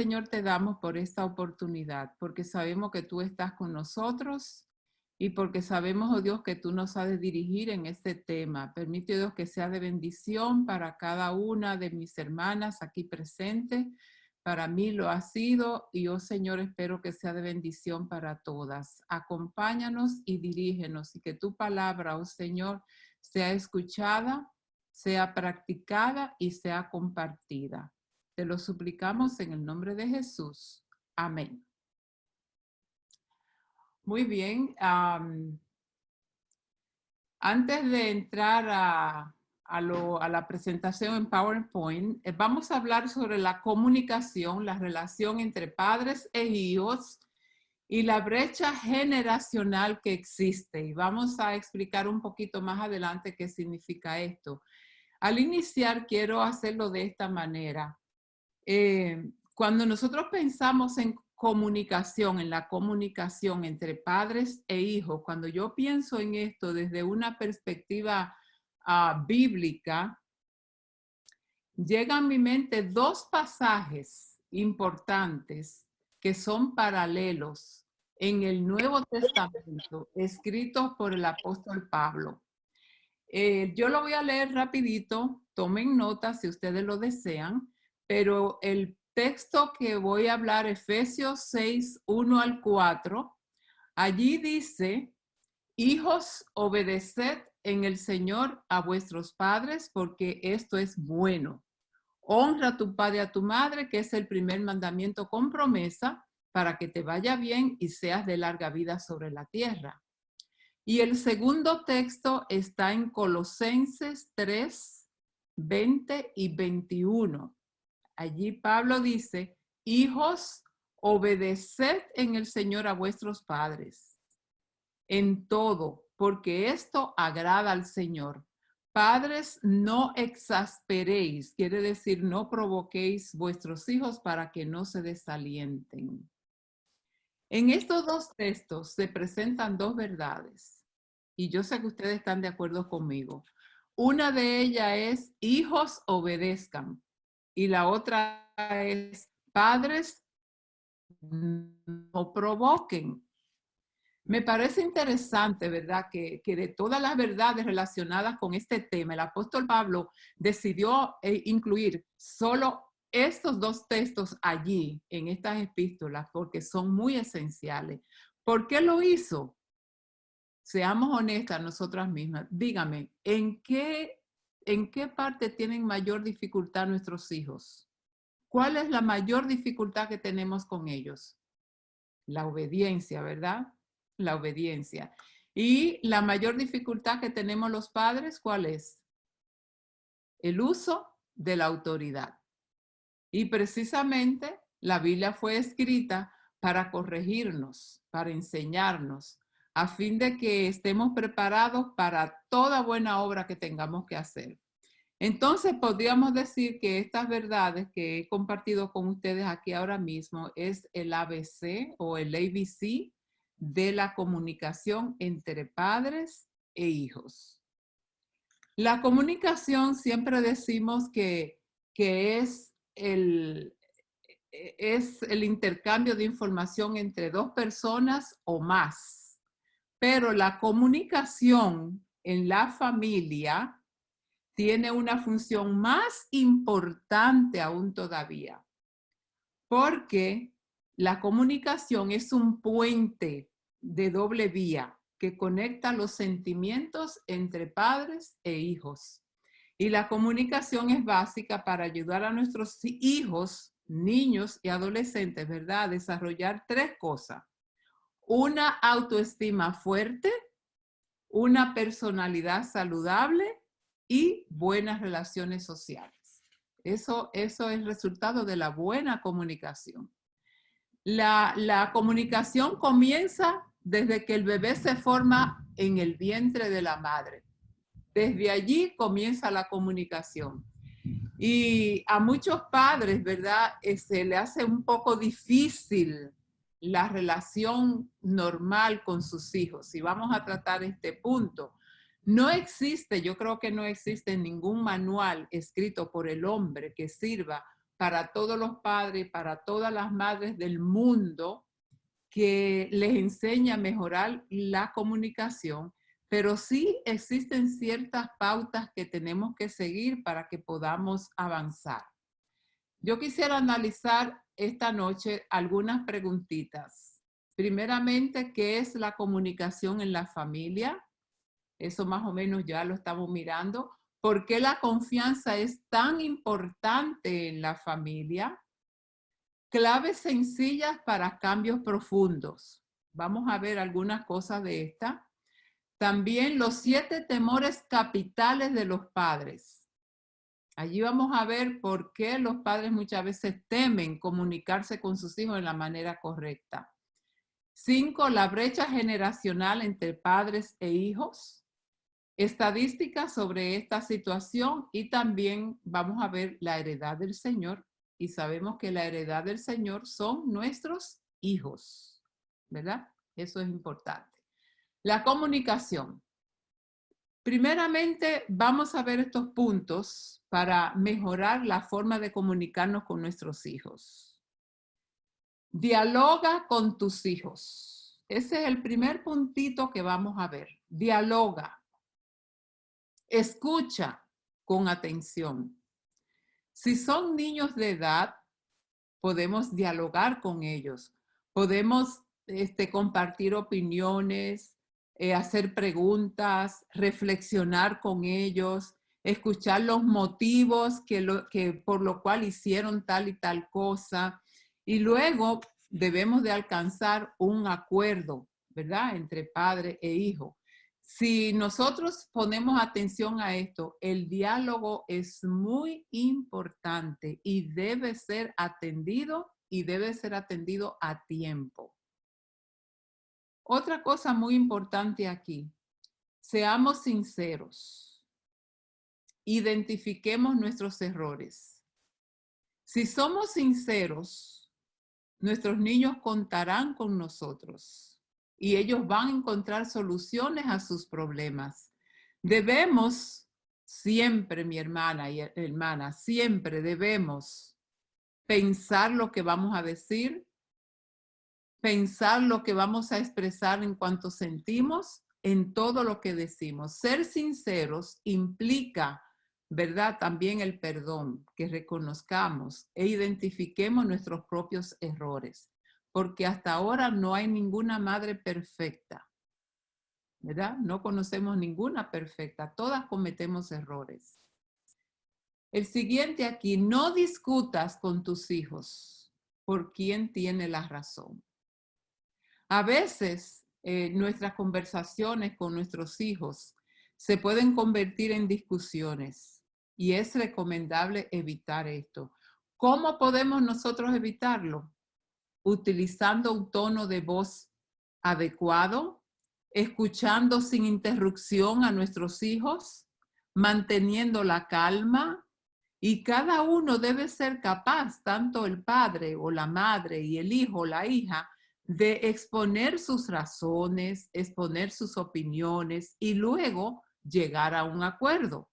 Señor, te damos por esta oportunidad, porque sabemos que tú estás con nosotros y porque sabemos, oh Dios, que tú nos has de dirigir en este tema. Permite, oh Dios, que sea de bendición para cada una de mis hermanas aquí presentes. Para mí lo ha sido y, oh Señor, espero que sea de bendición para todas. Acompáñanos y dirígenos y que tu palabra, oh Señor, sea escuchada, sea practicada y sea compartida. Te lo suplicamos en el nombre de Jesús. Amén. Muy bien. Antes de entrar a la presentación en PowerPoint, vamos a hablar sobre la comunicación, la relación entre padres e hijos y la brecha generacional que existe. Y vamos a explicar un poquito más adelante qué significa esto. Al iniciar, quiero hacerlo de esta manera. Cuando nosotros pensamos en comunicación, en la comunicación entre padres e hijos, cuando yo pienso en esto desde una perspectiva bíblica, llegan a mi mente dos pasajes importantes que son paralelos en el Nuevo Testamento, escritos por el apóstol Pablo. Yo lo voy a leer rapidito, tomen nota si ustedes lo desean, pero el texto que voy a hablar, Efesios 6, 1 al 4, allí dice: hijos, obedeced en el Señor a vuestros padres, porque esto es bueno. Honra a tu padre y a tu madre, que es el primer mandamiento con promesa, para que te vaya bien y seas de larga vida sobre la tierra. Y el segundo texto está en Colosenses 3, 20 y 21. Allí Pablo dice: hijos, obedeced en el Señor a vuestros padres en todo, porque esto agrada al Señor. Padres, no exasperéis, quiere decir no provoquéis vuestros hijos para que no se desalienten. En estos dos textos se presentan dos verdades, y yo sé que ustedes están de acuerdo conmigo. Una de ellas es: hijos, obedezcan, y la otra es: padres, no provoquen. Me parece interesante, ¿verdad?, que de todas las verdades relacionadas con este tema, el apóstol Pablo decidió incluir solo estos dos textos allí, en estas epístolas, porque son muy esenciales. ¿Por qué lo hizo? Seamos honestas nosotras mismas. Dígame, ¿en qué parte tienen mayor dificultad nuestros hijos? ¿Cuál es la mayor dificultad que tenemos con ellos? La obediencia, ¿verdad? La obediencia. Y la mayor dificultad que tenemos los padres, ¿cuál es? El uso de la autoridad. Y precisamente la Biblia fue escrita para corregirnos, para enseñarnos, a fin de que estemos preparados para toda buena obra que tengamos que hacer. Entonces, podríamos decir que estas verdades que he compartido con ustedes aquí ahora mismo es el ABC o el ABC de la comunicación entre padres e hijos. La comunicación siempre decimos que es el intercambio de información entre dos personas o más. Pero la comunicación en la familia tiene una función más importante aún todavía, porque la comunicación es un puente de doble vía que conecta los sentimientos entre padres e hijos. Y la comunicación es básica para ayudar a nuestros hijos, niños y adolescentes, ¿verdad?, a desarrollar tres cosas: una autoestima fuerte, una personalidad saludable y buenas relaciones sociales. Eso es el resultado de la buena comunicación. La comunicación comienza desde que el bebé se forma en el vientre de la madre. Desde allí comienza la comunicación. Y a muchos padres, ¿verdad?, se le hace un poco difícil la relación normal con sus hijos. Y vamos a tratar este punto. No existe, yo creo que no existe ningún manual escrito por el hombre que sirva para todos los padres, para todas las madres del mundo, que les enseña a mejorar la comunicación, pero sí existen ciertas pautas que tenemos que seguir para que podamos avanzar. Yo quisiera analizar esta noche algunas preguntitas. Primeramente, ¿qué es la comunicación en la familia? Eso más o menos ya lo estamos mirando. ¿Por qué la confianza es tan importante en la familia? Claves sencillas para cambios profundos. Vamos a ver algunas cosas de esta. También los 7 temores capitales de los padres. Allí vamos a ver por qué los padres muchas veces temen comunicarse con sus hijos de la manera correcta. 5, la brecha generacional entre padres e hijos. Estadísticas sobre esta situación y también vamos a ver la heredad del Señor. Y sabemos que la heredad del Señor son nuestros hijos, ¿verdad? Eso es importante. La comunicación. Primeramente, vamos a ver estos puntos para mejorar la forma de comunicarnos con nuestros hijos. Dialoga con tus hijos. Ese es el primer puntito que vamos a ver. Dialoga. Escucha con atención. Si son niños de edad, podemos dialogar con ellos. Podemos compartir opiniones, hacer preguntas, reflexionar con ellos, escuchar los motivos por lo cual hicieron tal y tal cosa. Y luego debemos de alcanzar un acuerdo, ¿verdad? Entre padre e hijo. Si nosotros ponemos atención a esto, el diálogo es muy importante y debe ser atendido a tiempo. Otra cosa muy importante aquí, seamos sinceros, identifiquemos nuestros errores. Si somos sinceros, nuestros niños contarán con nosotros y ellos van a encontrar soluciones a sus problemas. Debemos siempre, mi hermana y hermana, siempre debemos pensar lo que vamos a decir, pensar lo que vamos a expresar en cuanto sentimos, en todo lo que decimos. Ser sinceros implica, ¿verdad? También el perdón, que reconozcamos e identifiquemos nuestros propios errores, porque hasta ahora no hay ninguna madre perfecta, ¿verdad? No conocemos ninguna perfecta, todas cometemos errores. El siguiente aquí, no discutas con tus hijos por quién tiene la razón. A veces nuestras conversaciones con nuestros hijos se pueden convertir en discusiones y es recomendable evitar esto. ¿Cómo podemos nosotros evitarlo? Utilizando un tono de voz adecuado, escuchando sin interrupción a nuestros hijos, manteniendo la calma, y cada uno debe ser capaz, tanto el padre o la madre y el hijo o la hija, de exponer sus razones, exponer sus opiniones y luego llegar a un acuerdo.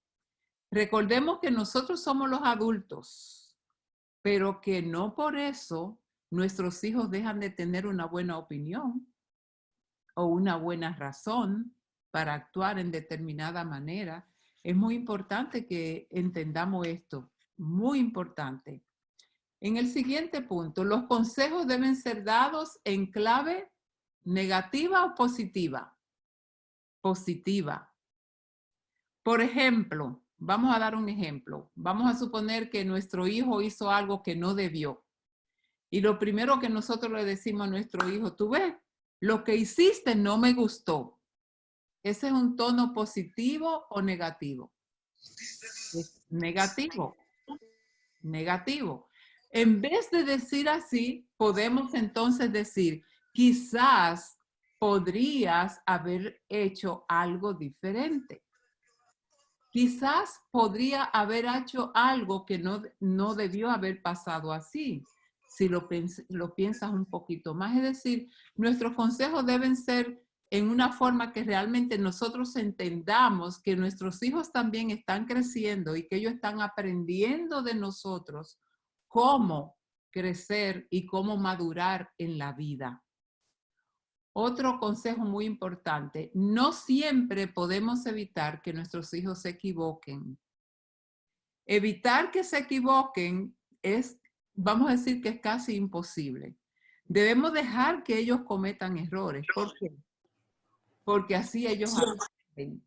Recordemos que nosotros somos los adultos, pero que no por eso nuestros hijos dejan de tener una buena opinión o una buena razón para actuar en determinada manera. Es muy importante que entendamos esto, muy importante. En el siguiente punto, los consejos deben ser dados en clave negativa o positiva. Positiva. Por ejemplo, vamos a dar un ejemplo. Vamos a suponer que nuestro hijo hizo algo que no debió. Y lo primero que nosotros le decimos a nuestro hijo, tú ves, lo que hiciste no me gustó. ¿Ese es un tono positivo o negativo? Es negativo. Negativo. En vez de decir así, podemos entonces decir, quizás podrías haber hecho algo diferente. Quizás podría haber hecho algo que no debió haber pasado así, si lo piensas un poquito más. Es decir, nuestros consejos deben ser en una forma que realmente nosotros entendamos que nuestros hijos también están creciendo y que ellos están aprendiendo de nosotros cómo crecer y cómo madurar en la vida. Otro consejo muy importante, no siempre podemos evitar que nuestros hijos se equivoquen. Evitar que se equivoquen es, vamos a decir que es casi imposible. Debemos dejar que ellos cometan errores. ¿Por qué? Porque así ellos aprenden.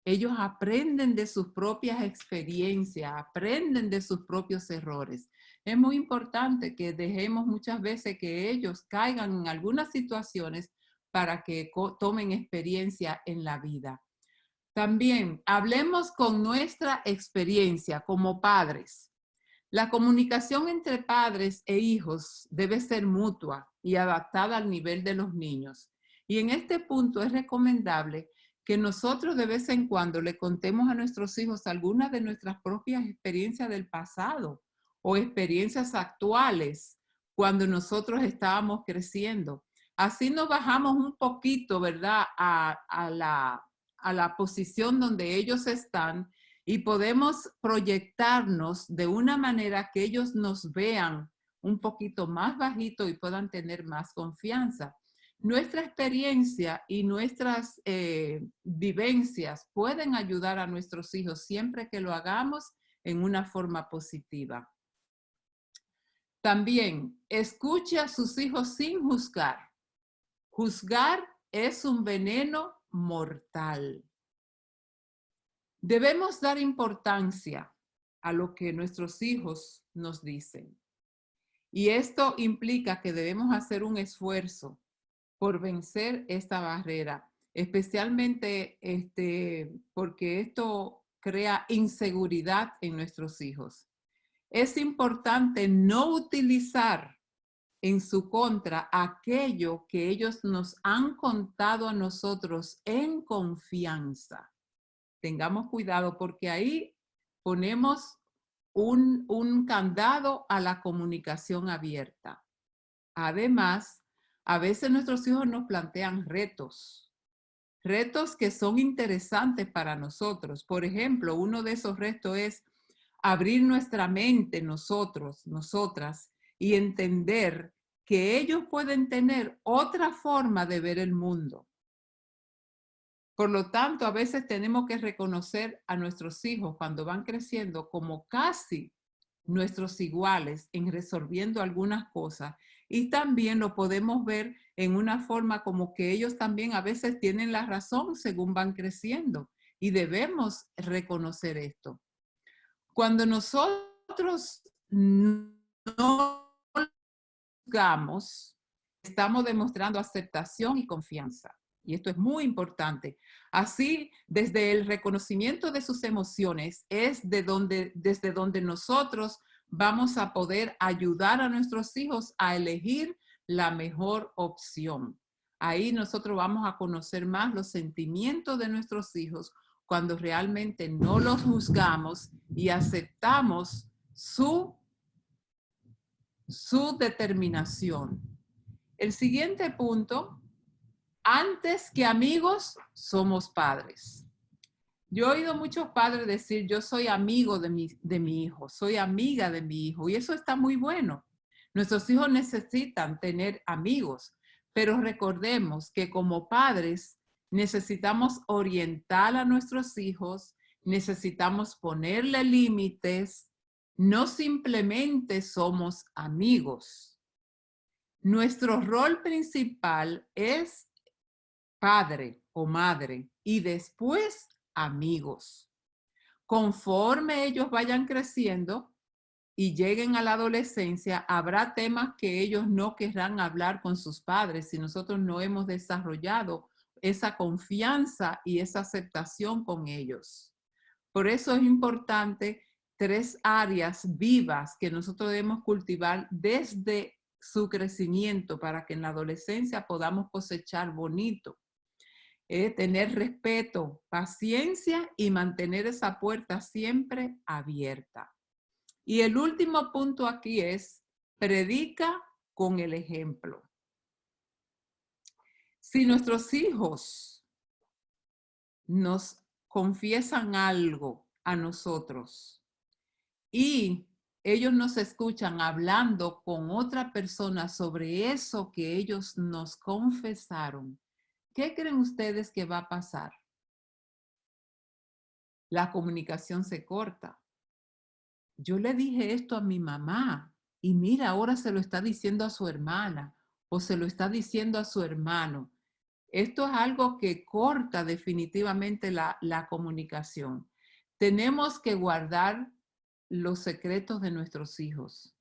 Ellos aprenden de sus propias experiencias, aprenden de sus propios errores. Es muy importante que dejemos muchas veces que ellos caigan en algunas situaciones para que tomen experiencia en la vida. También hablemos con nuestra experiencia como padres. La comunicación entre padres e hijos debe ser mutua y adaptada al nivel de los niños. Y en este punto es recomendable que nosotros de vez en cuando le contemos a nuestros hijos algunas de nuestras propias experiencias del pasado o experiencias actuales cuando nosotros estábamos creciendo. Así nos bajamos un poquito, ¿verdad?, a la posición donde ellos están y podemos proyectarnos de una manera que ellos nos vean un poquito más bajito y puedan tener más confianza. Nuestra experiencia y nuestras vivencias pueden ayudar a nuestros hijos siempre que lo hagamos en una forma positiva. También, escuche a sus hijos sin juzgar. Juzgar es un veneno mortal. Debemos dar importancia a lo que nuestros hijos nos dicen. Y esto implica que debemos hacer un esfuerzo por vencer esta barrera, especialmente porque esto crea inseguridad en nuestros hijos. Es importante no utilizar en su contra aquello que ellos nos han contado a nosotros en confianza. Tengamos cuidado porque ahí ponemos un candado a la comunicación abierta. Además, a veces nuestros hijos nos plantean retos que son interesantes para nosotros. Por ejemplo, uno de esos retos es abrir nuestra mente nosotras, y entender que ellos pueden tener otra forma de ver el mundo. Por lo tanto, a veces tenemos que reconocer a nuestros hijos cuando van creciendo como casi nuestros iguales en resolviendo algunas cosas. Y también lo podemos ver en una forma como que ellos también a veces tienen la razón según van creciendo. Y debemos reconocer esto. Cuando nosotros no juzgamos, estamos demostrando aceptación y confianza. Y esto es muy importante. Así, desde el reconocimiento de sus emociones es desde donde nosotros vamos a poder ayudar a nuestros hijos a elegir la mejor opción. Ahí nosotros vamos a conocer más los sentimientos de nuestros hijos cuando realmente no los juzgamos y aceptamos su determinación. El siguiente punto, antes que amigos, somos padres. Yo he oído muchos padres decir, yo soy amigo de mi hijo, soy amiga de mi hijo, y eso está muy bueno. Nuestros hijos necesitan tener amigos, pero recordemos que como padres necesitamos orientar a nuestros hijos, necesitamos ponerle límites, no simplemente somos amigos. Nuestro rol principal es padre o madre y después amigos. Conforme ellos vayan creciendo y lleguen a la adolescencia, habrá temas que ellos no querrán hablar con sus padres si nosotros no hemos desarrollado esa confianza y esa aceptación con ellos. Por eso es importante 3 áreas vivas que nosotros debemos cultivar desde su crecimiento para que en la adolescencia podamos cosechar bonito. Tener respeto, paciencia y mantener esa puerta siempre abierta. Y el último punto aquí es, predica con el ejemplo. Si nuestros hijos nos confiesan algo a nosotros y ellos nos escuchan hablando con otra persona sobre eso que ellos nos confesaron, ¿qué creen ustedes que va a pasar? La comunicación se corta. Yo le dije esto a mi mamá y mira, ahora se lo está diciendo a su hermana o se lo está diciendo a su hermano. Esto es algo que corta definitivamente la comunicación. Tenemos que guardar los secretos de nuestros hijos.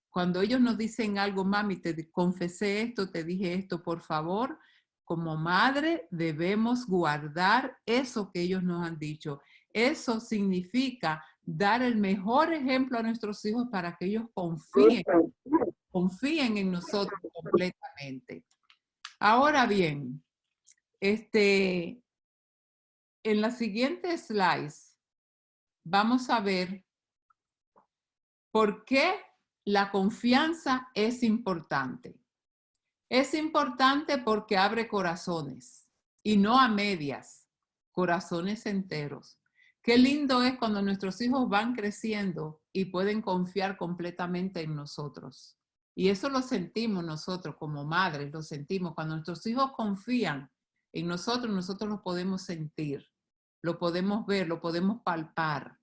Cuando ellos nos dicen algo, mami, te confesé esto, te dije esto, por favor, como madre debemos guardar eso que ellos nos han dicho. Eso significa dar el mejor ejemplo a nuestros hijos para que ellos confíen en nosotros completamente. Ahora bien, en la siguiente slides vamos a ver por qué la confianza es importante. Es importante porque abre corazones y no a medias, corazones enteros. Qué lindo es cuando nuestros hijos van creciendo y pueden confiar completamente en nosotros. Y eso lo sentimos nosotros como madres, lo sentimos. Cuando nuestros hijos confían en nosotros, nosotros lo podemos sentir, lo podemos ver, lo podemos palpar.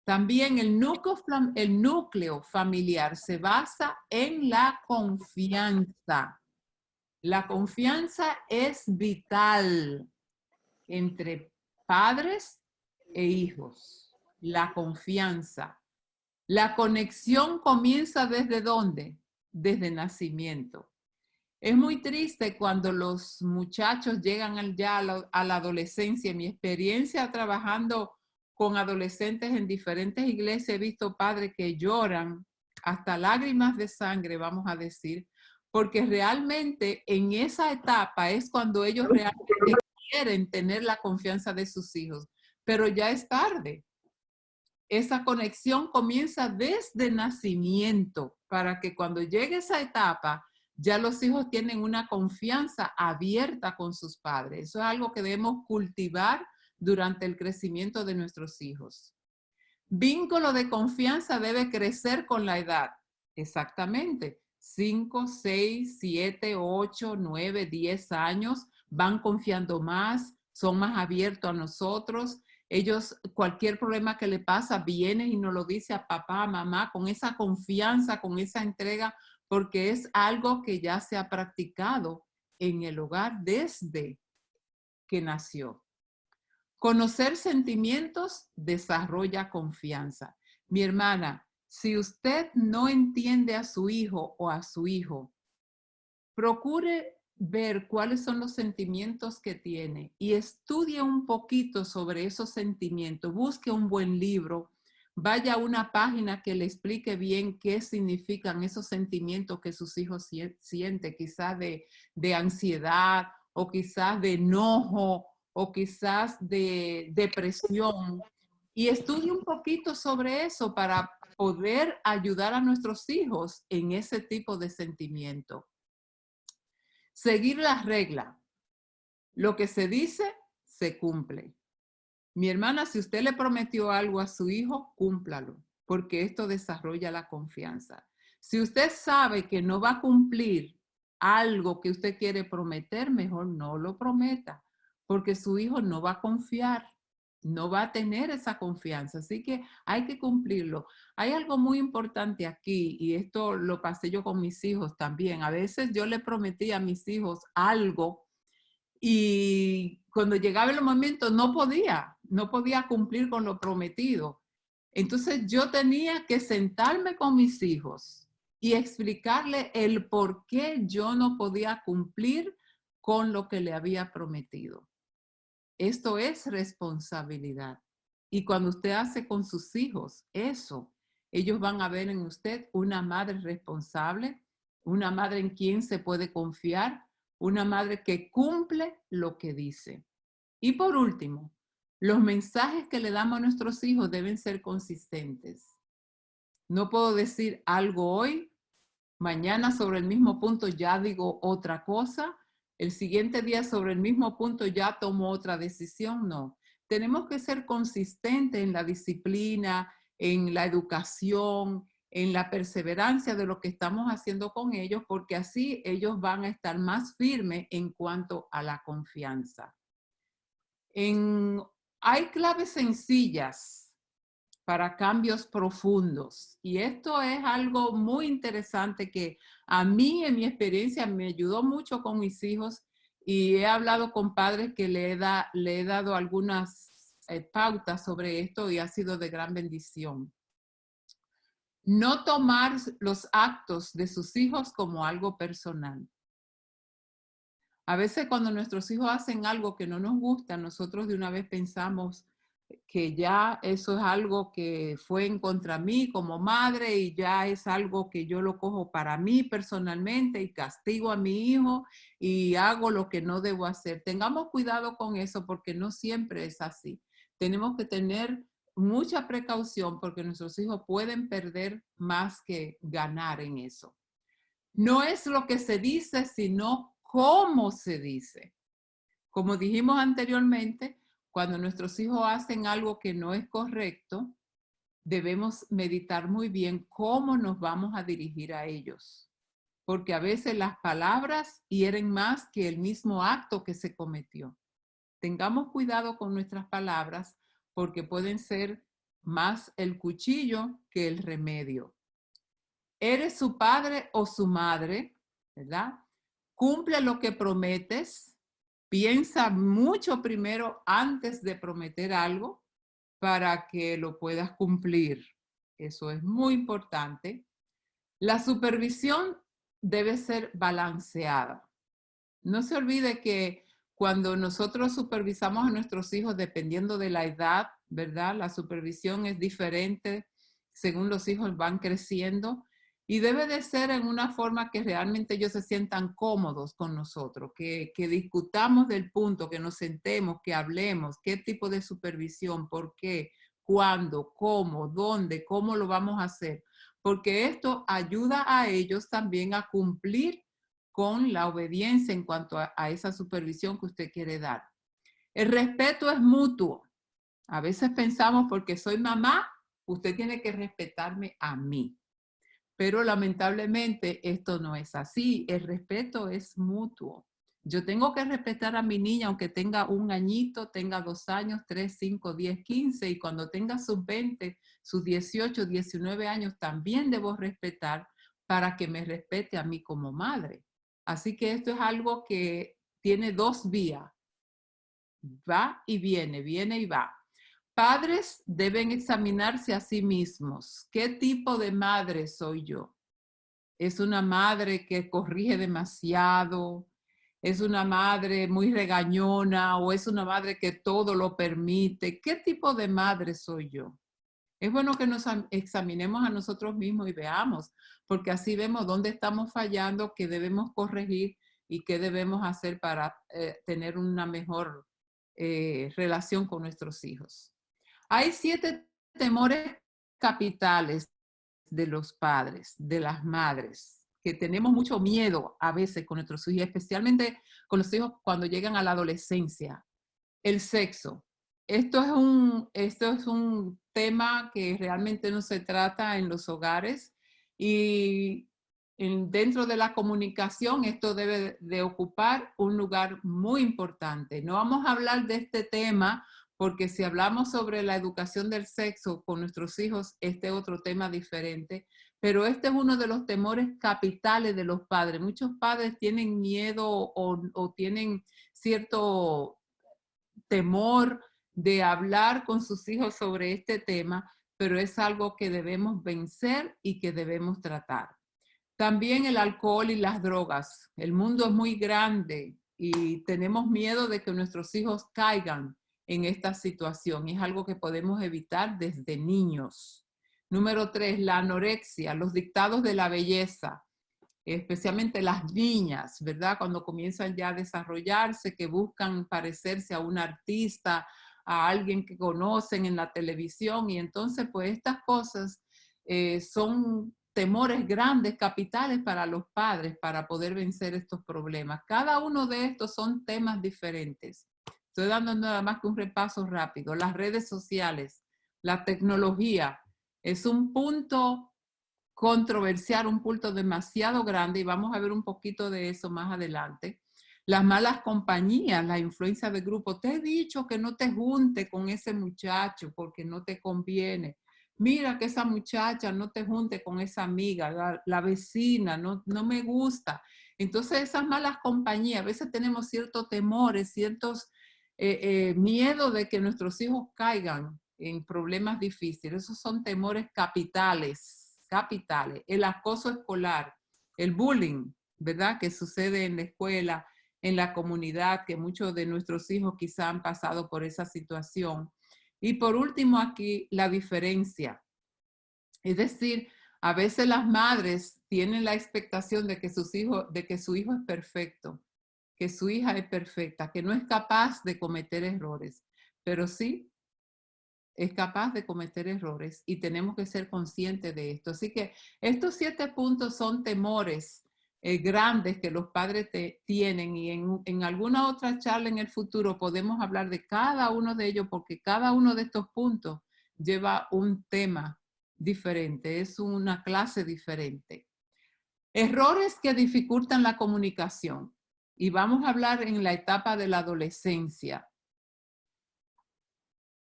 También el núcleo familiar se basa en la confianza. La confianza es vital entre padres e hijos. La confianza. La conexión comienza ¿desde dónde? Desde nacimiento. Es muy triste cuando los muchachos llegan ya a la adolescencia. En mi experiencia trabajando con adolescentes en diferentes iglesias, he visto padres que lloran hasta lágrimas de sangre, vamos a decir, porque realmente en esa etapa es cuando ellos realmente quieren tener la confianza de sus hijos, pero ya es tarde. Esa conexión comienza desde nacimiento para que cuando llegue esa etapa ya los hijos tienen una confianza abierta con sus padres. Eso es algo que debemos cultivar durante el crecimiento de nuestros hijos. Vínculo de confianza debe crecer con la edad. Exactamente. 5, 6, 7, 8, 9, 10 años van confiando más, son más abiertos a nosotros. Ellos, cualquier problema que le pasa, vienen y nos lo dice a papá, a mamá, con esa confianza, con esa entrega, porque es algo que ya se ha practicado en el hogar desde que nació. Conocer sentimientos desarrolla confianza. Mi hermana, si usted no entiende a su hijo o a su hijo, procure ver cuáles son los sentimientos que tiene y estudie un poquito sobre esos sentimientos. Busque un buen libro, vaya a una página que le explique bien qué significan esos sentimientos que sus hijos sienten, quizás de ansiedad o quizás de enojo o quizás de depresión. Y estudie un poquito sobre eso para poder ayudar a nuestros hijos en ese tipo de sentimiento. Seguir las reglas. Lo que se dice, se cumple. Mi hermana, si usted le prometió algo a su hijo, cúmplalo, porque esto desarrolla la confianza. Si usted sabe que no va a cumplir algo que usted quiere prometer, mejor no lo prometa, porque su hijo no va a confiar, no va a tener esa confianza. Así que hay que cumplirlo. Hay algo muy importante aquí, y esto lo pasé yo con mis hijos también. A veces yo le prometí a mis hijos algo y cuando llegaba el momento no podía cumplir con lo prometido. Entonces yo tenía que sentarme con mis hijos y explicarle el por qué yo no podía cumplir con lo que le había prometido. Esto es responsabilidad. Y cuando usted hace con sus hijos eso, ellos van a ver en usted una madre responsable, una madre en quien se puede confiar, una madre que cumple lo que dice. Y por último, los mensajes que le damos a nuestros hijos deben ser consistentes. No puedo decir algo hoy, mañana sobre el mismo punto ya digo otra cosa, el siguiente día sobre el mismo punto ya tomo otra decisión. No, tenemos que ser consistentes en la disciplina, en la educación, en la perseverancia de lo que estamos haciendo con ellos, porque así ellos van a estar más firmes en cuanto a la confianza. Hay claves sencillas para cambios profundos, y esto es algo muy interesante que a mí en mi experiencia me ayudó mucho con mis hijos, y he hablado con padres que le he dado algunas pautas sobre esto y ha sido de gran bendición. No tomar los actos de sus hijos como algo personal. A veces cuando nuestros hijos hacen algo que no nos gusta, nosotros de una vez pensamos que ya eso es algo que fue en contra mí como madre y ya es algo que yo lo cojo para mí personalmente y castigo a mi hijo y hago lo que no debo hacer. Tengamos cuidado con eso porque no siempre es así. Tenemos que tener mucha precaución porque nuestros hijos pueden perder más que ganar en eso. No es lo que se dice, sino cómo se dice. Como dijimos anteriormente, cuando nuestros hijos hacen algo que no es correcto, debemos meditar muy bien cómo nos vamos a dirigir a ellos. Porque a veces las palabras hieren más que el mismo acto que se cometió. Tengamos cuidado con nuestras palabras porque pueden ser más el cuchillo que el remedio. Eres su padre o su madre, ¿verdad? Cumple lo que prometes. Piensa mucho primero antes de prometer algo para que lo puedas cumplir. Eso es muy importante. La supervisión debe ser balanceada. No se olvide que cuando nosotros supervisamos a nuestros hijos, dependiendo de la edad, ¿verdad? La supervisión es diferente según los hijos van creciendo. Y debe de ser en una forma que realmente ellos se sientan cómodos con nosotros, que discutamos del punto, que nos sentemos, que hablemos, qué tipo de supervisión, por qué, cuándo, cómo, dónde, cómo lo vamos a hacer. Porque esto ayuda a ellos también a cumplir con la obediencia en cuanto a esa supervisión que usted quiere dar. El respeto es mutuo. A veces pensamos porque soy mamá, usted tiene que respetarme a mí. Pero lamentablemente esto no es así. El respeto es mutuo. Yo tengo que respetar a mi niña aunque tenga 1 añito, tenga 2 años, 3, 5, 10, 15 y cuando tenga sus 20, sus 18, 19 años también debo respetar para que me respete a mí como madre. Así que esto es algo que tiene 2 vías. Va y viene y va. Padres deben examinarse a sí mismos. ¿Qué tipo de madre soy yo? ¿Es una madre que corrige demasiado? ¿Es una madre muy regañona o es una madre que todo lo permite? ¿Qué tipo de madre soy yo? Es bueno que nos examinemos a nosotros mismos y veamos, porque así vemos dónde estamos fallando, qué debemos corregir y qué debemos hacer para tener una mejor relación con nuestros hijos. Hay 7 temores capitales de los padres, de las madres, que tenemos mucho miedo a veces con nuestros hijos, especialmente con los hijos cuando llegan a la adolescencia. El sexo. Esto es un tema que realmente no se trata en los hogares y dentro de la comunicación esto debe de ocupar un lugar muy importante. No vamos a hablar de este tema porque si hablamos sobre la educación del sexo con nuestros hijos, este es otro tema diferente, pero este es uno de los temores capitales de los padres. Muchos padres tienen miedo o tienen cierto temor de hablar con sus hijos sobre este tema, pero es algo que debemos vencer y que debemos tratar. También el alcohol y las drogas. El mundo es muy grande y tenemos miedo de que nuestros hijos caigan en esta situación. Es algo que podemos evitar desde niños. Número 3, la anorexia, los dictados de la belleza, especialmente las niñas, ¿verdad? Cuando comienzan ya a desarrollarse, que buscan parecerse a un artista, a alguien que conocen en la televisión. Y entonces, pues estas cosas son temores grandes, capitales para los padres para poder vencer estos problemas. Cada uno de estos son temas diferentes. Estoy dando nada más que un repaso rápido. Las redes sociales, la tecnología, Es un punto controversial, un punto demasiado grande, y vamos a ver un poquito de eso más adelante. Las malas compañías, la influencia de grupo. Te he dicho que no te junte con ese muchacho porque no te conviene. Mira que esa muchacha, no te junte con esa amiga, la vecina, no me gusta. Entonces esas malas compañías, a veces tenemos ciertos temores, ciertos miedo de que nuestros hijos caigan en problemas difíciles. Esos son temores capitales, capitales. El acoso escolar, el bullying, ¿verdad? Que sucede en la escuela, en la comunidad, que muchos de nuestros hijos quizá han pasado por esa situación. Y por último aquí, la diferencia. Es decir, a veces las madres tienen la expectación de que su hijo es perfecto, que su hija es perfecta, que no es capaz de cometer errores, pero sí es capaz de cometer errores y tenemos que ser conscientes de esto. Así que estos 7 puntos son temores grandes que los padres tienen, y en alguna otra charla en el futuro podemos hablar de cada uno de ellos, porque cada uno de estos puntos lleva un tema diferente, es una clase diferente. Errores que dificultan la comunicación. Y vamos a hablar en la etapa de la adolescencia.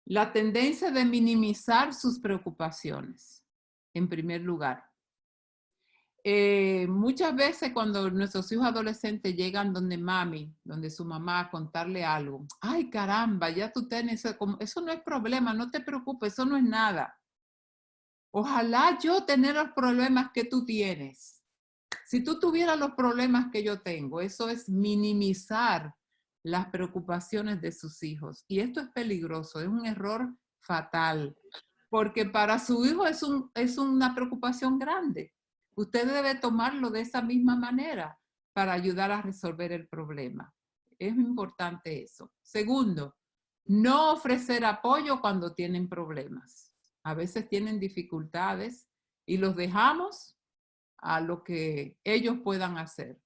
La tendencia de minimizar sus preocupaciones, en primer lugar. Muchas veces cuando nuestros hijos adolescentes llegan donde mami, donde su mamá, a contarle algo, ay caramba, ya tú tienes eso no es problema, no te preocupes, eso no es nada. Ojalá yo tener los problemas que tú tienes. Si tú tuvieras los problemas que yo tengo, eso es minimizar las preocupaciones de sus hijos. Y esto es peligroso, es un error fatal, porque para su hijo es una preocupación grande. Usted debe tomarlo de esa misma manera para ayudar a resolver el problema. Es importante eso. Segundo, no ofrecer apoyo cuando tienen problemas. A veces tienen dificultades y los dejamos a lo que ellos puedan hacer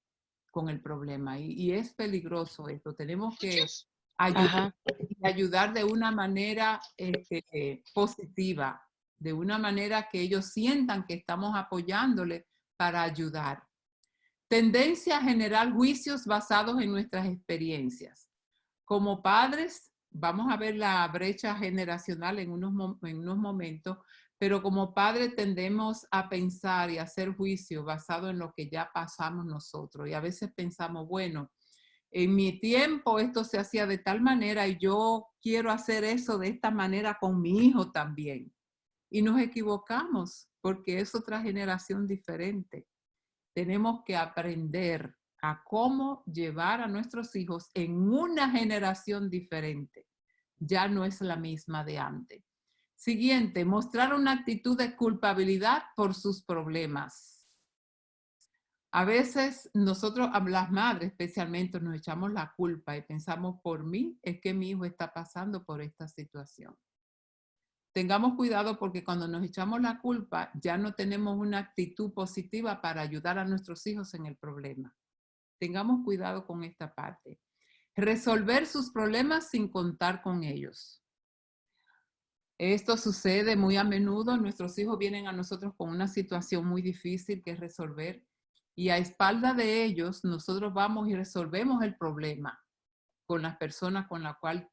con el problema. Y es peligroso esto. Tenemos que ayudar de una manera positiva, de una manera que ellos sientan que estamos apoyándole para ayudar. Tendencia a generar juicios basados en nuestras experiencias. Como padres, vamos a ver la brecha generacional en unos momentos, pero como padres tendemos a pensar y a hacer juicio basado en lo que ya pasamos nosotros. Y a veces pensamos, bueno, en mi tiempo esto se hacía de tal manera y yo quiero hacer eso de esta manera con mi hijo también. Y nos equivocamos porque es otra generación diferente. Tenemos que aprender a cómo llevar a nuestros hijos en una generación diferente. Ya no es la misma de antes. Siguiente, mostrar una actitud de culpabilidad por sus problemas. A veces nosotros, las madres especialmente, nos echamos la culpa y pensamos, por mí es que mi hijo está pasando por esta situación. Tengamos cuidado porque cuando nos echamos la culpa ya no tenemos una actitud positiva para ayudar a nuestros hijos en el problema. Tengamos cuidado con esta parte. Resolver sus problemas sin contar con ellos. Esto sucede muy a menudo. Nuestros hijos vienen a nosotros con una situación muy difícil que resolver y a espalda de ellos nosotros vamos y resolvemos el problema con las personas con la cual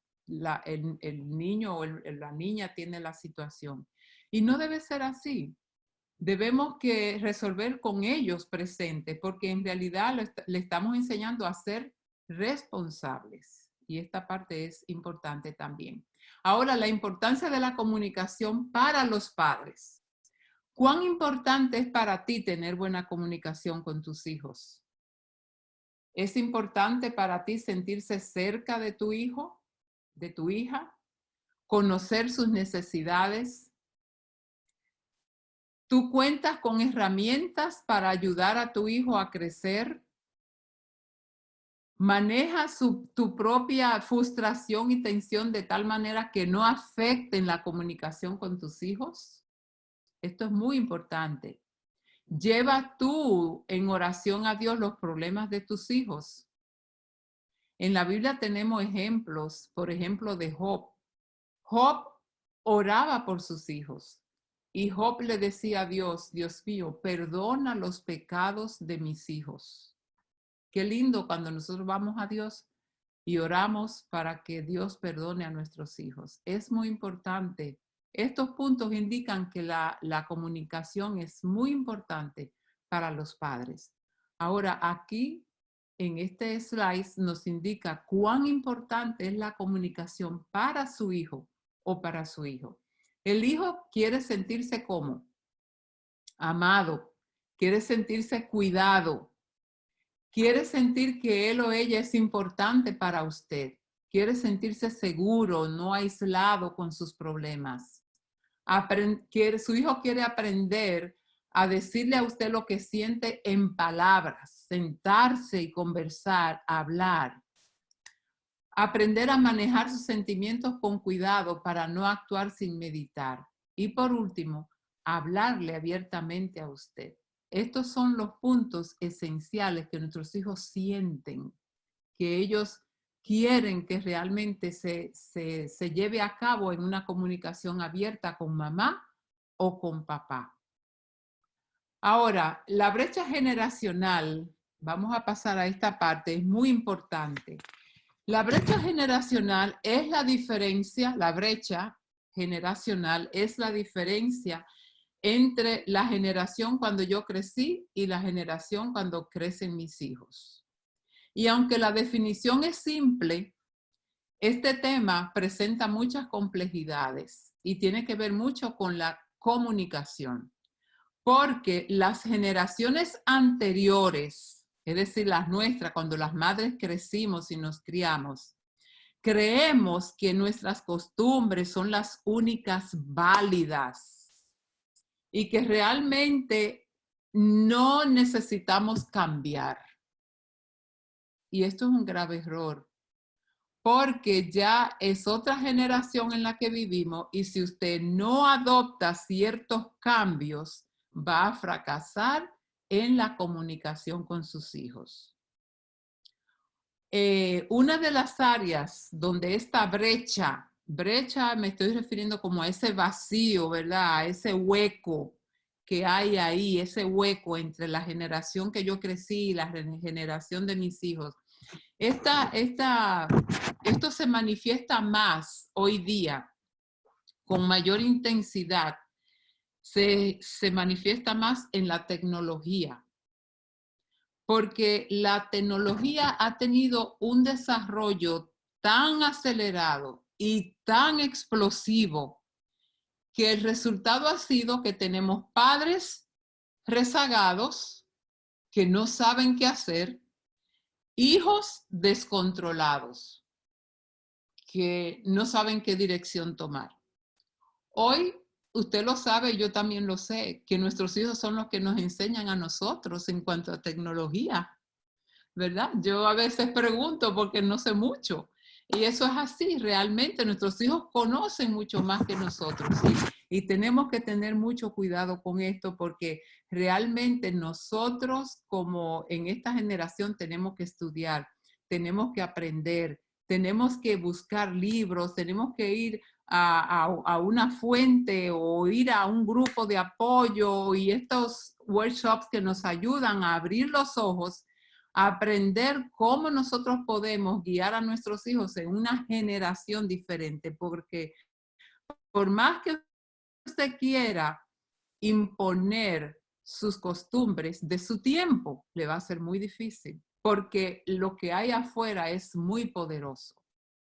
el niño o la niña tiene la situación. Y no debe ser así. Debemos que resolver con ellos presentes, porque en realidad le estamos enseñando a ser responsables. Y esta parte es importante también. Ahora, la importancia de la comunicación para los padres. ¿Cuán importante es para ti tener buena comunicación con tus hijos? ¿Es importante para ti sentirse cerca de tu hijo, de tu hija? ¿Conocer sus necesidades? ¿Tú cuentas con herramientas para ayudar a tu hijo a crecer? ¿Manejas tu propia frustración y tensión de tal manera que no afecten la comunicación con tus hijos? Esto es muy importante. ¿Llevas tú en oración a Dios los problemas de tus hijos? En la Biblia tenemos ejemplos, por ejemplo, de Job. Job oraba por sus hijos. Y Job le decía a Dios, Dios mío, perdona los pecados de mis hijos. Qué lindo cuando nosotros vamos a Dios y oramos para que Dios perdone a nuestros hijos. Es muy importante. Estos puntos indican que la comunicación es muy importante para los padres. Ahora, aquí en este slide nos indica cuán importante es la comunicación para su hijo o para su hijo. El hijo quiere sentirse como amado, quiere sentirse cuidado, quiere sentir que él o ella es importante para usted, quiere sentirse seguro, no aislado con sus problemas. Su hijo quiere aprender a decirle a usted lo que siente en palabras, sentarse y conversar, hablar. Aprender a manejar sus sentimientos con cuidado para no actuar sin meditar. Y por último, hablarle abiertamente a usted. Estos son los puntos esenciales que nuestros hijos sienten, que ellos quieren que realmente se lleve a cabo en una comunicación abierta con mamá o con papá. Ahora, la brecha generacional, vamos a pasar a esta parte, es muy importante. La brecha generacional es la diferencia, la brecha generacional es la diferencia entre la generación cuando yo crecí y la generación cuando crecen mis hijos. Y aunque la definición es simple, este tema presenta muchas complejidades y tiene que ver mucho con la comunicación, porque las generaciones anteriores, es decir, las nuestras, cuando las madres crecimos y nos criamos, creemos que nuestras costumbres son las únicas válidas y que realmente no necesitamos cambiar. Y esto es un grave error, porque ya es otra generación en la que vivimos y si usted no adopta ciertos cambios, va a fracasar en la comunicación con sus hijos. Una de las áreas donde esta brecha me estoy refiriendo como a ese vacío, ¿verdad? A ese hueco que hay ahí, ese hueco entre la generación que yo crecí y la generación de mis hijos. Esto se manifiesta más hoy día, con mayor intensidad, se manifiesta más en la tecnología. Porque la tecnología ha tenido un desarrollo tan acelerado y tan explosivo que el resultado ha sido que tenemos padres rezagados que no saben qué hacer, hijos descontrolados que no saben qué dirección tomar. Hoy, usted lo sabe, yo también lo sé, que nuestros hijos son los que nos enseñan a nosotros en cuanto a tecnología, ¿verdad? Yo a veces pregunto porque no sé mucho. Y eso es así, realmente nuestros hijos conocen mucho más que nosotros. Y tenemos que tener mucho cuidado con esto porque realmente nosotros como en esta generación tenemos que estudiar, tenemos que aprender, tenemos que buscar libros, tenemos que ir a una fuente o ir a un grupo de apoyo y estos workshops que nos ayudan a abrir los ojos, a aprender cómo nosotros podemos guiar a nuestros hijos en una generación diferente, porque por más que usted quiera imponer sus costumbres de su tiempo, le va a ser muy difícil, porque lo que hay afuera es muy poderoso.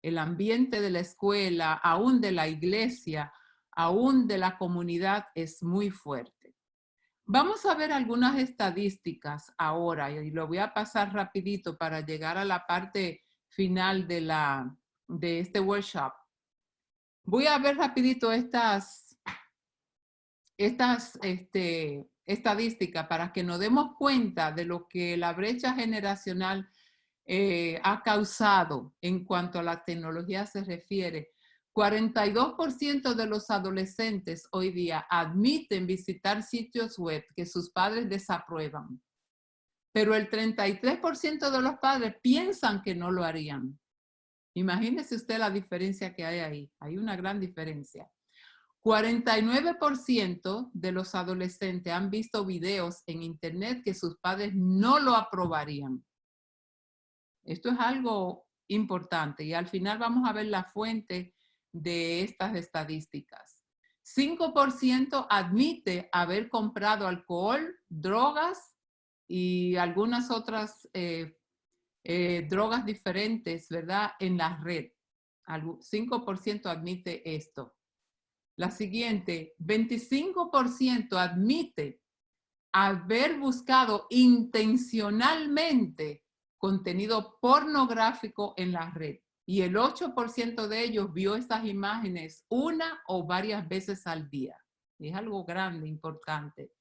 El ambiente de la escuela, aún de la iglesia, aún de la comunidad es muy fuerte. Vamos a ver algunas estadísticas ahora y lo voy a pasar rapidito para llegar a la parte final de este workshop. Voy a ver rapidito estas estadísticas para que nos demos cuenta de lo que la brecha generacional ha causado en cuanto a la tecnología se refiere. 42% de los adolescentes hoy día admiten visitar sitios web que sus padres desaprueban, pero el 33% de los padres piensan que no lo harían. Imagínese usted la diferencia que hay ahí. Hay una gran diferencia. 49% de los adolescentes han visto videos en internet que sus padres no lo aprobarían. Esto es algo importante y al final vamos a ver la fuente de estas estadísticas. 5% admite haber comprado alcohol, drogas y algunas otras drogas diferentes, ¿verdad? En la red. 5% admite esto. La siguiente, 25% admite haber buscado intencionalmente contenido pornográfico en la red. Y el 8% de ellos vio estas imágenes una o varias veces al día. Es algo grande, importante.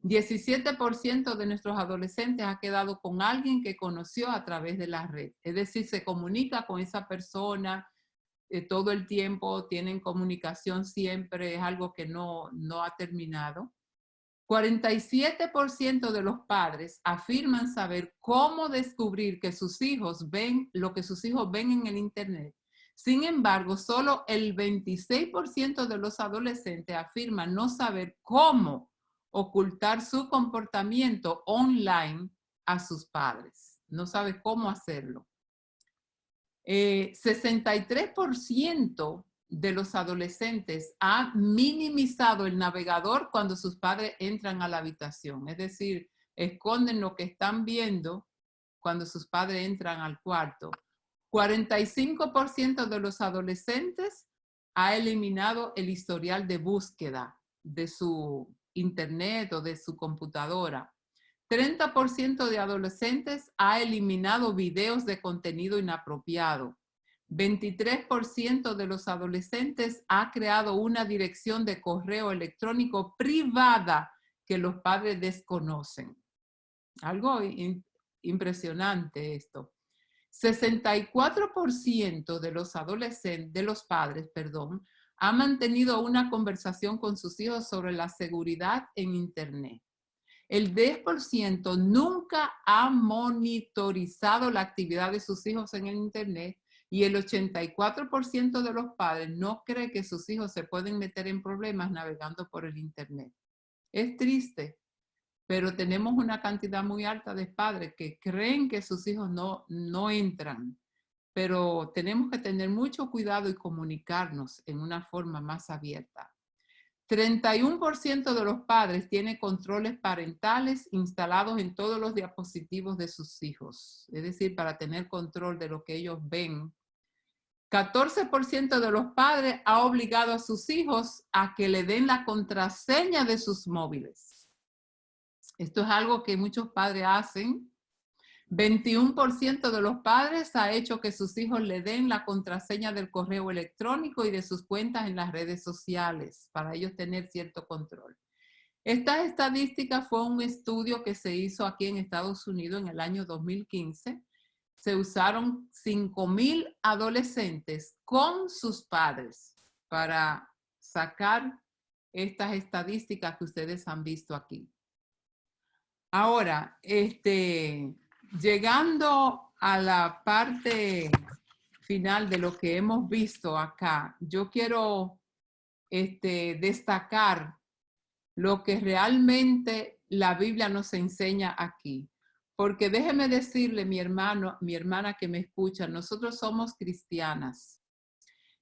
17% de nuestros adolescentes ha quedado con alguien que conoció a través de la red. Es decir, se comunica con esa persona todo el tiempo, tienen comunicación siempre, es algo que no ha terminado. 47% de los padres afirman saber cómo descubrir que sus hijos ven lo que sus hijos ven en el internet. Sin embargo, solo el 26% de los adolescentes afirman no saber cómo ocultar su comportamiento online a sus padres. No sabe cómo hacerlo. 63% de los adolescentes ha minimizado el navegador cuando sus padres entran a la habitación. Es decir, esconden lo que están viendo cuando sus padres entran al cuarto. 45% de los adolescentes ha eliminado el historial de búsqueda de su internet o de su computadora. 30% de adolescentes ha eliminado videos de contenido inapropiado. 23% de los adolescentes ha creado una dirección de correo electrónico privada que los padres desconocen. Algo impresionante esto. 64% de los adolescentes, de los padres, perdón, han mantenido una conversación con sus hijos sobre la seguridad en internet. El 10% nunca ha monitorizado la actividad de sus hijos en el internet y el 84% de los padres no cree que sus hijos se pueden meter en problemas navegando por el internet. Es triste, pero tenemos una cantidad muy alta de padres que creen que sus hijos no entran, pero tenemos que tener mucho cuidado y comunicarnos en una forma más abierta. 31% de los padres tiene controles parentales instalados en todos los dispositivos de sus hijos, es decir, para tener control de lo que ellos ven. 14% de los padres ha obligado a sus hijos a que le den la contraseña de sus móviles. Esto es algo que muchos padres hacen. 21% de los padres ha hecho que sus hijos le den la contraseña del correo electrónico y de sus cuentas en las redes sociales para ellos tener cierto control. Esta estadística fue un estudio que se hizo aquí en Estados Unidos en el año 2015. Se usaron 5,000 adolescentes con sus padres para sacar estas estadísticas que ustedes han visto aquí. Ahora, llegando a la parte final de lo que hemos visto acá, yo quiero destacar lo que realmente la Biblia nos enseña aquí. Porque déjeme decirle, mi hermana que me escucha, nosotros somos cristianas.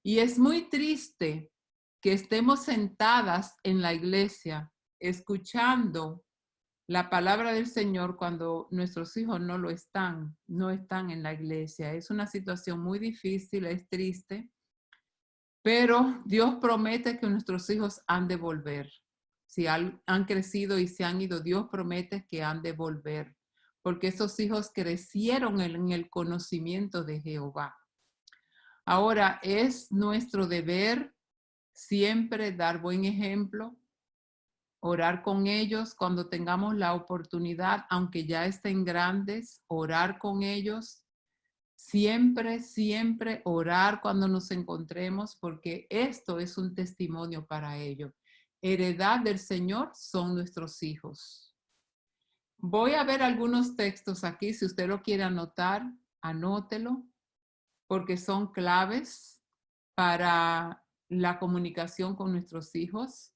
Y es muy triste que estemos sentadas en la iglesia escuchando la palabra del Señor cuando nuestros hijos no están en la iglesia. Es una situación muy difícil, es triste, pero Dios promete que nuestros hijos han de volver. Si han crecido y se han ido, Dios promete que han de volver, porque esos hijos crecieron en el conocimiento de Jehová. Ahora, es nuestro deber siempre dar buen ejemplo, orar con ellos cuando tengamos la oportunidad, aunque ya estén grandes, orar con ellos. Siempre, siempre orar cuando nos encontremos, porque esto es un testimonio para ellos. Heredad del Señor son nuestros hijos. Voy a ver algunos textos aquí, si usted lo quiere anotar, anótelo, porque son claves para la comunicación con nuestros hijos.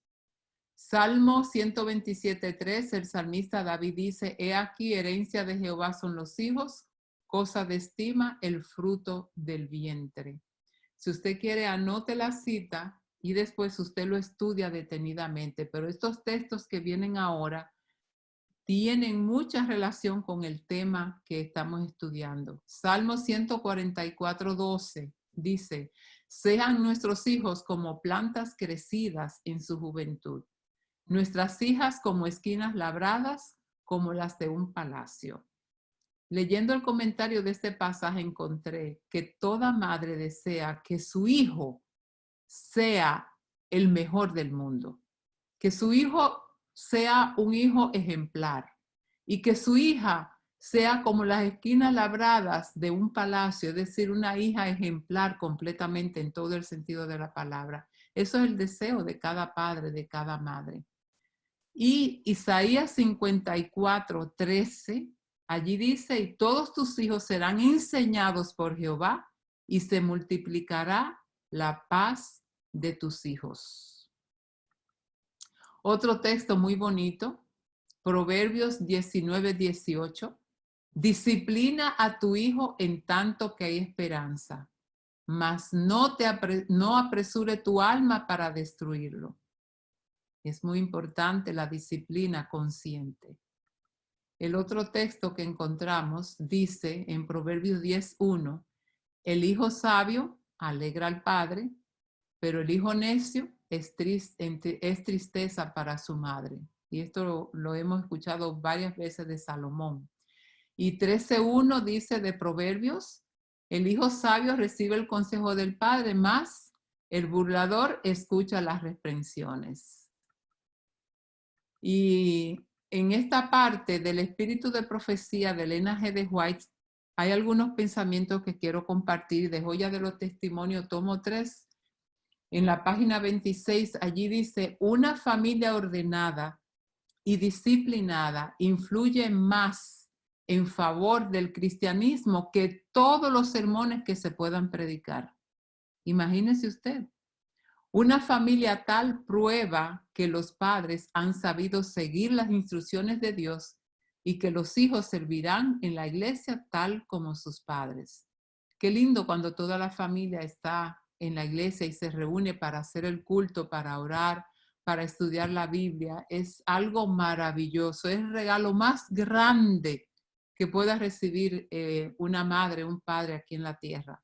Salmo 127:3, el salmista David dice, he aquí herencia de Jehová son los hijos, cosa de estima el fruto del vientre. Si usted quiere, anote la cita y después usted lo estudia detenidamente, pero estos textos que vienen ahora tienen mucha relación con el tema que estamos estudiando. Salmo 144:12 dice, sean nuestros hijos como plantas crecidas en su juventud, nuestras hijas como esquinas labradas, como las de un palacio. Leyendo el comentario de este pasaje encontré que toda madre desea que su hijo sea el mejor del mundo, que su hijo sea un hijo ejemplar y que su hija sea como las esquinas labradas de un palacio, es decir, una hija ejemplar completamente en todo el sentido de la palabra. Eso es el deseo de cada padre, de cada madre. Y Isaías 54:13, allí dice, y todos tus hijos serán enseñados por Jehová y se multiplicará la paz de tus hijos. Otro texto muy bonito, Proverbios 19:18, disciplina a tu hijo en tanto que hay esperanza, mas no apresure tu alma para destruirlo. Es muy importante la disciplina consciente. El otro texto que encontramos dice en Proverbios 10:1, el hijo sabio alegra al padre, pero el hijo necio es tristeza para su madre. Y esto lo hemos escuchado varias veces de Salomón. Y 13:1 dice de Proverbios, el hijo sabio recibe el consejo del padre, mas el burlador escucha las reprensiones. Y en esta parte del espíritu de profecía de Elena G. de White, hay algunos pensamientos que quiero compartir de Joya de los Testimonios, tomo 3. En la página 26, allí dice, una familia ordenada y disciplinada influye más en favor del cristianismo que todos los sermones que se puedan predicar. Imagínese usted. Una familia tal prueba que los padres han sabido seguir las instrucciones de Dios y que los hijos servirán en la iglesia tal como sus padres. Qué lindo cuando toda la familia está en la iglesia y se reúne para hacer el culto, para orar, para estudiar la Biblia. Es algo maravilloso, es el regalo más grande que pueda recibir una madre, un padre aquí en la tierra.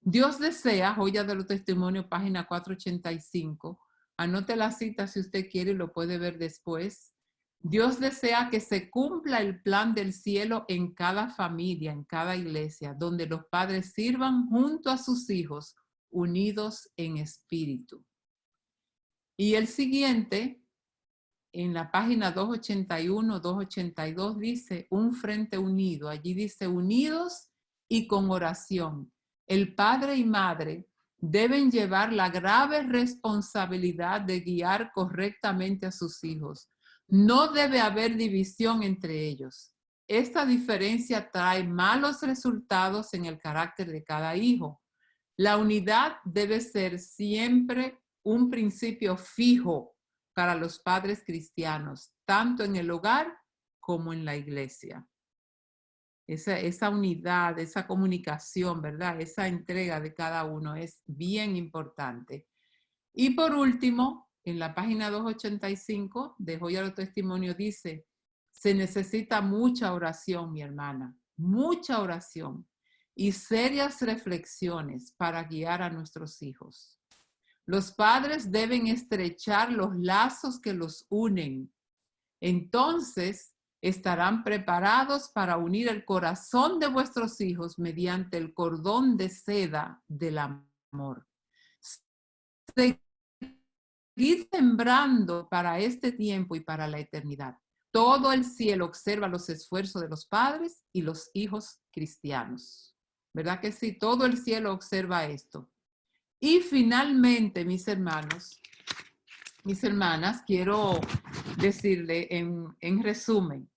Dios desea, Joya de los Testimonios, página 485, anote la cita si usted quiere y lo puede ver después. Dios desea que se cumpla el plan del cielo en cada familia, en cada iglesia, donde los padres sirvan junto a sus hijos, unidos en espíritu. Y el siguiente, en la página 281, 282, dice, un frente unido. Allí dice, unidos y con oración. El padre y madre deben llevar la grave responsabilidad de guiar correctamente a sus hijos. No debe haber división entre ellos. Esta diferencia trae malos resultados en el carácter de cada hijo. La unidad debe ser siempre un principio fijo para los padres cristianos, tanto en el hogar como en la iglesia. Esa unidad, esa comunicación, ¿verdad? Esa entrega de cada uno es bien importante. Y por último, en la página 285 de Joya de los Testimonios dice, se necesita mucha oración, mi hermana, mucha oración y serias reflexiones para guiar a nuestros hijos. Los padres deben estrechar los lazos que los unen. Entonces, estarán preparados para unir el corazón de vuestros hijos mediante el cordón de seda del amor. Seguid sembrando para este tiempo y para la eternidad. Todo el cielo observa los esfuerzos de los padres y los hijos cristianos. ¿Verdad que sí? Todo el cielo observa esto. Y finalmente, mis hermanos, mis hermanas, quiero decirle en resumen,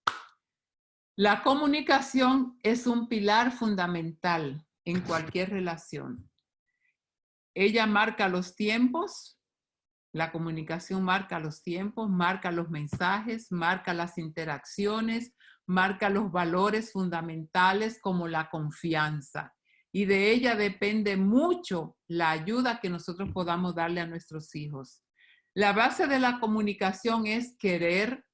la comunicación es un pilar fundamental en cualquier relación. Ella marca los tiempos, la comunicación marca los tiempos, marca los mensajes, marca las interacciones, marca los valores fundamentales como la confianza. Y de ella depende mucho la ayuda que nosotros podamos darle a nuestros hijos. La base de la comunicación es querer,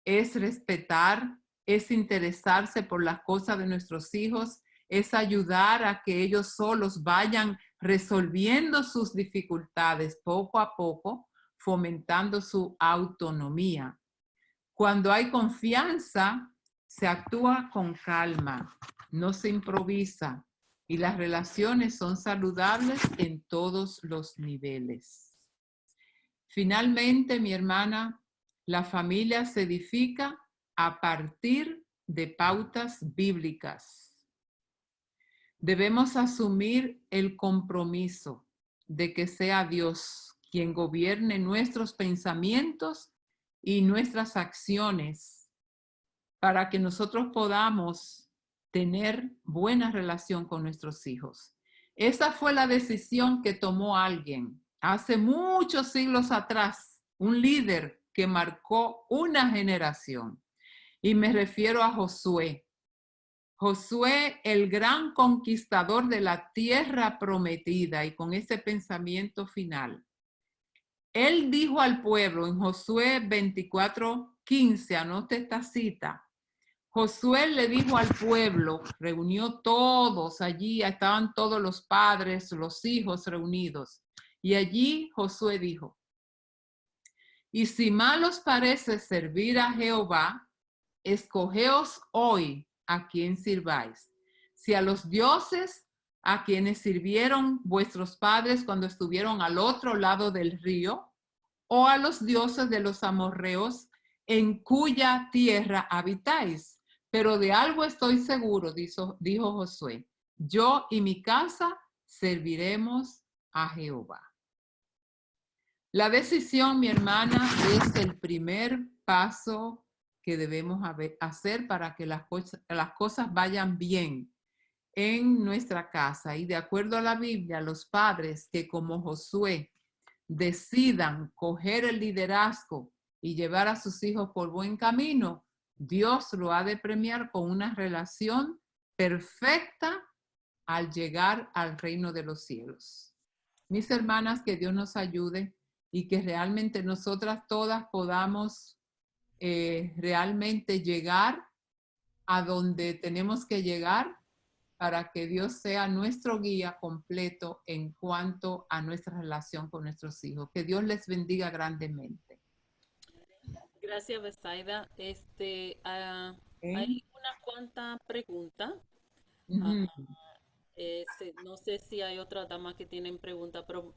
es respetar, es interesarse por las cosas de nuestros hijos, es ayudar a que ellos solos vayan resolviendo sus dificultades poco a poco, fomentando su autonomía. Cuando hay confianza, se actúa con calma, no se improvisa y las relaciones son saludables en todos los niveles. Finalmente, mi hermana, la familia se edifica a partir de pautas bíblicas. Debemos asumir el compromiso de que sea Dios quien gobierne nuestros pensamientos y nuestras acciones para que nosotros podamos tener buena relación con nuestros hijos. Esa fue la decisión que tomó alguien hace muchos siglos atrás, un líder que marcó una generación. Y me refiero a Josué. Josué, el gran conquistador de la tierra prometida, y con ese pensamiento final. Él dijo al pueblo en Josué 24:15, anote esta cita. Josué le dijo al pueblo, reunió todos, allí estaban todos los padres, los hijos reunidos. Y allí Josué dijo, y si mal os parece servir a Jehová, escogeos hoy a quién sirváis. Si a los dioses a quienes sirvieron vuestros padres cuando estuvieron al otro lado del río, o a los dioses de los amorreos en cuya tierra habitáis. Pero de algo estoy seguro, dijo Josué, yo y mi casa serviremos a Jehová. La decisión, mi hermana, es el primer paso que debemos hacer para que las cosas vayan bien en nuestra casa. Y de acuerdo a la Biblia, los padres que como Josué decidan coger el liderazgo y llevar a sus hijos por buen camino, Dios lo ha de premiar con una relación perfecta al llegar al reino de los cielos. Mis hermanas, que Dios nos ayude y que realmente nosotras todas podamos realmente llegar a donde tenemos que llegar para que Dios sea nuestro guía completo en cuanto a nuestra relación con nuestros hijos. Que Dios les bendiga grandemente. Gracias, Besaida. ¿Eh? Hay una cuanta pregunta. Ah, Uh-huh. no sé si hay otras damas que tienen preguntas, pero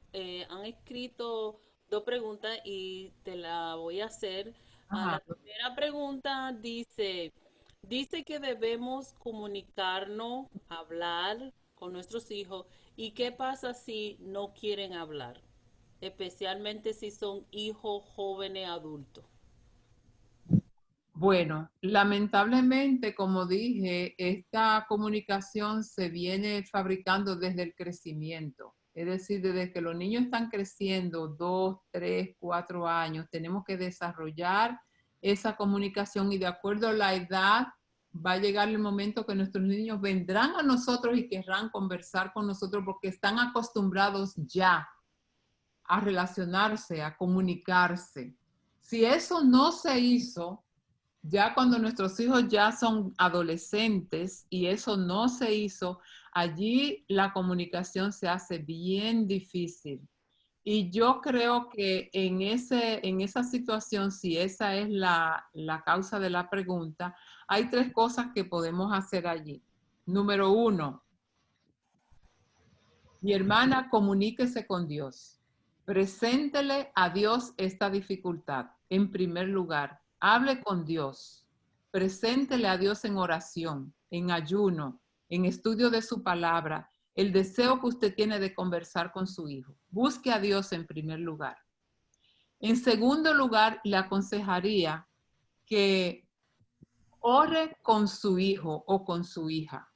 han escrito dos preguntas y te la voy a hacer. Ajá. La primera pregunta dice que debemos comunicarnos, hablar con nuestros hijos. ¿Y qué pasa si no quieren hablar? Especialmente si son hijos jóvenes adultos. Bueno, lamentablemente, como dije, esta comunicación se viene fabricando desde el crecimiento. Es decir, desde que los niños están creciendo, 2, 3, 4 años, tenemos que desarrollar esa comunicación y de acuerdo a la edad va a llegar el momento que nuestros niños vendrán a nosotros y querrán conversar con nosotros porque están acostumbrados ya a relacionarse, a comunicarse. Si eso no se hizo, ya cuando nuestros hijos ya son adolescentes y eso no se hizo, allí la comunicación se hace bien difícil. Y yo creo que en esa situación, si esa es la causa de la pregunta, hay tres cosas que podemos hacer allí. Número uno, mi hermana, comuníquese con Dios. Preséntele a Dios esta dificultad. En primer lugar, hable con Dios. Preséntele a Dios en oración, en ayuno, en estudio de su palabra, el deseo que usted tiene de conversar con su hijo. Busque a Dios en primer lugar. En segundo lugar, le aconsejaría que ore con su hijo o con su hija.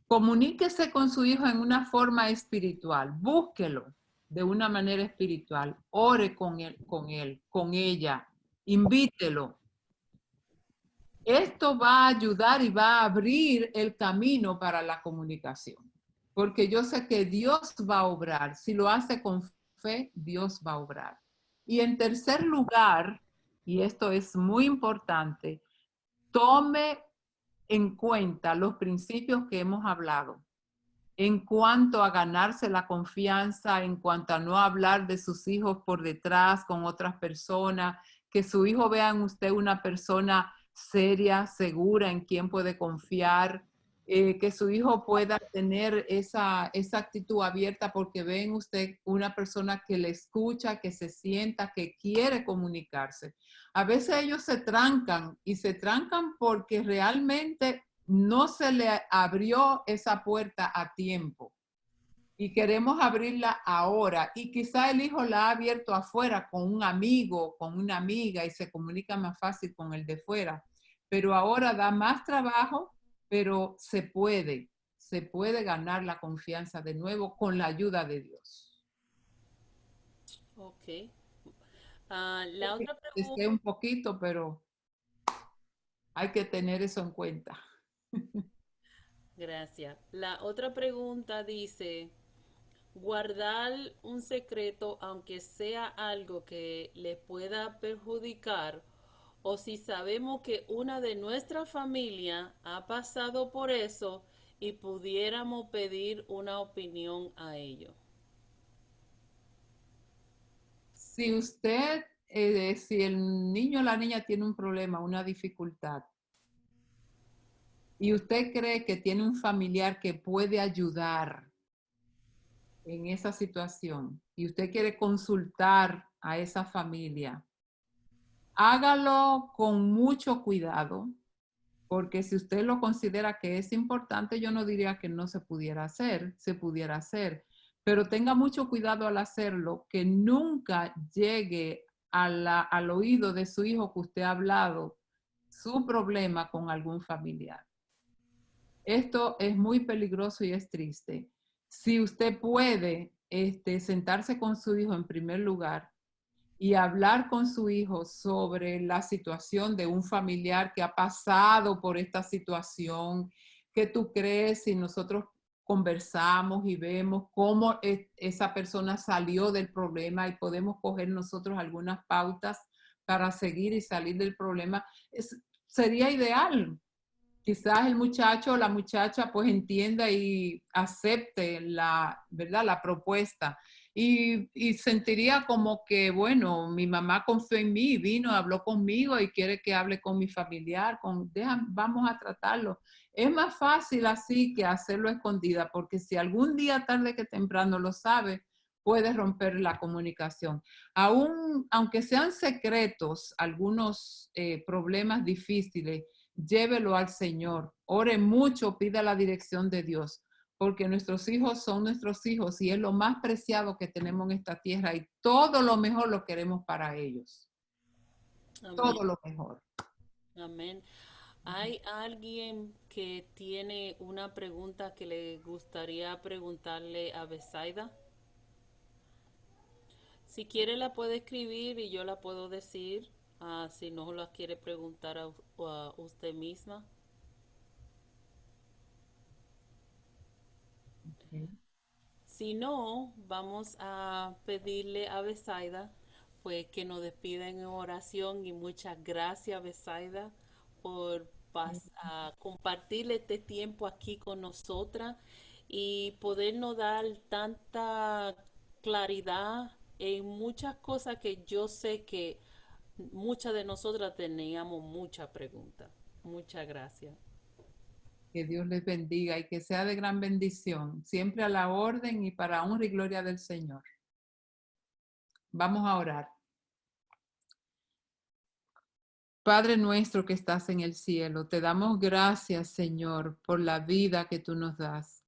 Comuníquese con su hijo en una forma espiritual. Búsquelo de una manera espiritual. Ore con él, con ella. Invítelo. Esto va a ayudar y va a abrir el camino para la comunicación. Porque yo sé que Dios va a obrar. Si lo hace con fe, Dios va a obrar. Y en tercer lugar, y esto es muy importante, tome en cuenta los principios que hemos hablado en cuanto a ganarse la confianza, en cuanto a no hablar de sus hijos por detrás con otras personas, que su hijo vea en usted una persona seria, segura, en quien puede confiar, que su hijo pueda tener esa actitud abierta porque ve en usted una persona que le escucha, que se sienta, que quiere comunicarse. A veces ellos se trancan y se trancan porque realmente no se le abrió esa puerta a tiempo y queremos abrirla ahora y quizá el hijo la ha abierto afuera con un amigo, con una amiga y se comunica más fácil con el de fuera, pero ahora da más trabajo, pero se puede ganar la confianza de nuevo con la ayuda de Dios. Ok. La otra Sé pregunta, un poquito, pero hay que tener eso en cuenta. gracias. La otra pregunta dice, guardar un secreto aunque sea algo que le pueda perjudicar o si sabemos que una de nuestra familia ha pasado por eso y pudiéramos pedir una opinión a ello. Si usted, si el niño o la niña tiene un problema, una dificultad, y usted cree que tiene un familiar que puede ayudar en esa situación, y usted quiere consultar a esa familia, hágalo con mucho cuidado, porque si usted lo considera que es importante, yo no diría que no se pudiera hacer, se pudiera hacer, pero tenga mucho cuidado al hacerlo, que nunca llegue al oído de su hijo que usted ha hablado su problema con algún familiar. Esto es muy peligroso y es triste. Si usted puede sentarse con su hijo en primer lugar y hablar con su hijo sobre la situación de un familiar que ha pasado por esta situación, ¿qué tú crees si nosotros conversamos y vemos cómo esa persona salió del problema y podemos coger nosotros algunas pautas para seguir y salir del problema? Sería ideal. Quizás el muchacho o la muchacha pues entienda y acepte ¿verdad? La propuesta y sentiría como que, bueno, mi mamá confió en mí, vino, habló conmigo y quiere que hable con mi familiar, vamos a tratarlo. Es más fácil así que hacerlo escondida, porque si algún día tarde que temprano lo sabe, puede romper la comunicación. Aunque sean secretos, algunos problemas difíciles, llévelo al Señor. Ore mucho, pida la dirección de Dios, porque nuestros hijos son nuestros hijos y es lo más preciado que tenemos en esta tierra y todo lo mejor lo queremos para ellos. Amén. Todo lo mejor. Amén. ¿Hay alguien que tiene una pregunta que le gustaría preguntarle a Besaida? Si quiere la puede escribir y yo la puedo decir, si no la quiere preguntar a usted misma. Okay. Si no, vamos a pedirle a Besaida pues que nos despida en oración y muchas gracias Besaida por compartir este tiempo aquí con nosotras y podernos dar tanta claridad en muchas cosas que yo sé que muchas de nosotras teníamos muchas preguntas. Muchas gracias. Que Dios les bendiga y que sea de gran bendición, siempre a la orden y para honra y gloria del Señor. Vamos a orar. Padre nuestro que estás en el cielo, te damos gracias, Señor, por la vida que tú nos das.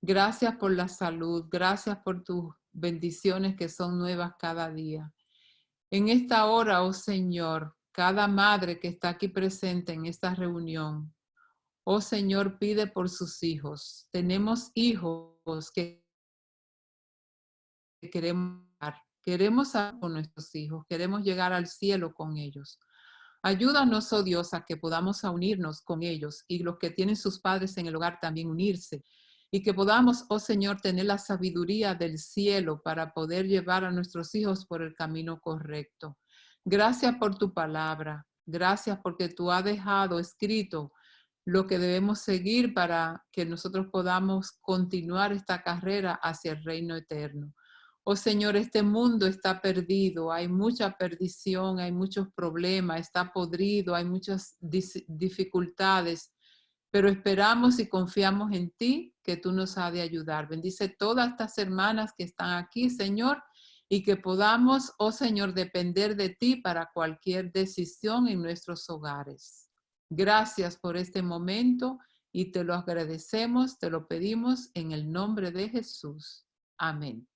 Gracias por la salud, gracias por tus bendiciones que son nuevas cada día. En esta hora, oh Señor, cada madre que está aquí presente en esta reunión, Oh Señor, pide por sus hijos. Tenemos hijos que queremos dar. Queremos hablar con nuestros hijos, queremos llegar al cielo con ellos. Ayúdanos, oh Dios, a que podamos unirnos con ellos y los que tienen sus padres en el hogar también unirse. Y que podamos, oh Señor, tener la sabiduría del cielo para poder llevar a nuestros hijos por el camino correcto. Gracias por tu palabra. Gracias porque tú has dejado escrito lo que debemos seguir para que nosotros podamos continuar esta carrera hacia el reino eterno. Oh Señor, este mundo está perdido, hay mucha perdición, hay muchos problemas, está podrido, hay muchas dificultades, pero esperamos y confiamos en ti que tú nos has de ayudar. Bendice todas estas hermanas que están aquí, Señor, y que podamos, oh Señor, depender de ti para cualquier decisión en nuestros hogares. Gracias por este momento y te lo agradecemos, te lo pedimos en el nombre de Jesús. Amén.